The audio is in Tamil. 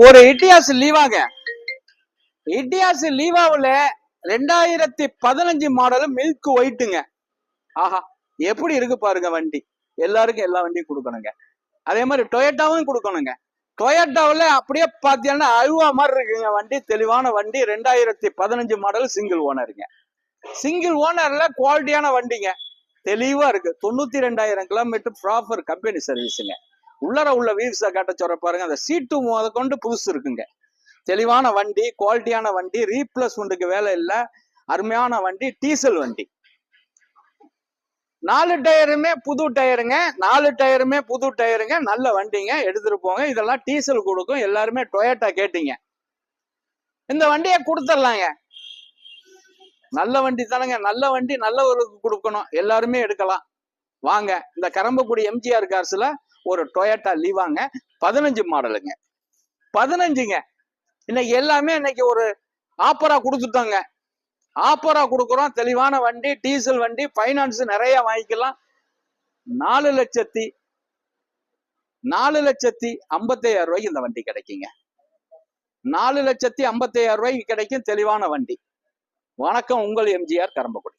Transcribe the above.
ஒரு இட்டியாஸ் லீவாங்க. இட்டியாஸ் லீவாவுல 2015 மாடல் மில்க் ஒயிட்டுங்க. ஆஹா, எப்படி இருக்கு பாருங்க வண்டி. எல்லாருக்கும் எல்லா வண்டியும் கொடுக்கணுங்க. அதே மாதிரி டொயோட்டாவும் கொடுக்கணுங்க. டொயோட்டாவில் அப்படியே பார்த்தீங்கன்னா அழுவா மாதிரி இருக்குங்க வண்டி. தெளிவான வண்டி. 2015 மாடல் சிங்கிள் ஓனருங்க. சிங்கிள் ஓனர்ல குவாலிட்டியான வண்டிங்க. தெளிவா இருக்கு. 92,000 கிலோமீட்டர் ப்ராப்பர் கம்பெனி சர்வீஸுங்க. உள்ளர உள்ள வீல்ஸை காட்ட சொல்ற பாருங்க. அந்த சீட்டு முத கொண்டு புதுசு இருக்குங்க. தெளிவான வண்டி, குவாலிட்டியான வண்டி, ரீப்ளேஸ்மெண்ட்டுக்கு வேலை இல்லை. அருமையான வண்டி, டீசல் வண்டி. 4 டயருமே புது டயருங்க. 4 டயருமே புது டயருங்க. நல்ல வண்டிங்க, எடுத்துட்டு போங்க. இதெல்லாம் டீசல் கொடுக்கும். எல்லாருமே டொயோட்டா கேட்டீங்க. இந்த வண்டியை கொடுத்துடலாங்க. நல்ல வண்டி தானங்க. நல்ல வண்டி நல்லவர்களுக்கு கொடுக்கணும். எல்லாருமே எடுக்கலாம். வாங்க, இந்த கரம்பக்குடி எம்ஜிஆர் கார்ஸ்ல ஒரு டொயோட்டா லீவாங்க. 15 மாடலுங்க. 15ங்க. இன்னைக்கு எல்லாமே இன்னைக்கு ஒரு ஆப்பரா கொடுத்துட்டாங்க. ஆப்பரா கொடுக்குறோம். தெளிவான வண்டி, டீசல் வண்டி, பைனான்ஸ் நிறைய வாங்கிக்கலாம். 4,55,000 ரூபாய்க்கு இந்த வண்டி கிடைக்குங்க. 4,55,000 ரூபாய்க்கு கிடைக்கும் தெளிவான வண்டி. வணக்கம், உங்கள் எம்ஜிஆர் கரம்பக்குடி.